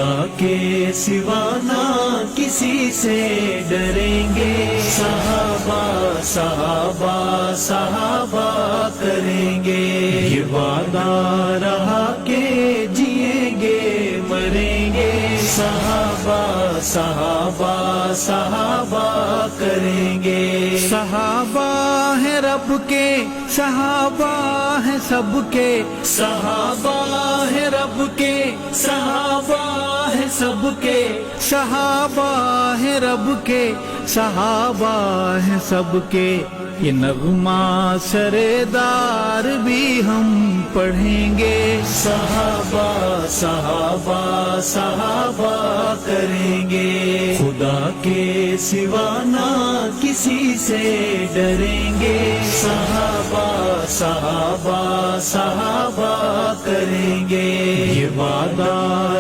خدا کے سوا نہ کسی سے ڈریں گے، صحابہ صحابہ صحابہ کریں گے، یہ وعدہ رہا کہ جئیں گے مریں گے، صحابہ صحابہ صحابہ کریں گے۔ صحابہ ہیں رب کے، صحابہ ہیں سب کے، صحابہ ہے رب کے، صحابہ ہے سب کے، صحابہ ہیں رب کے، صحابہ ہیں سب کے، یہ نغمہ سردار بھی ہم پڑھیں گے، صحابہ صحابہ صحابہ کریں گے، خدا کے سوا نہ کسی سے ڈریں گے، صحابہ صحابہ صحابہ کریں گے، یہ وعدہ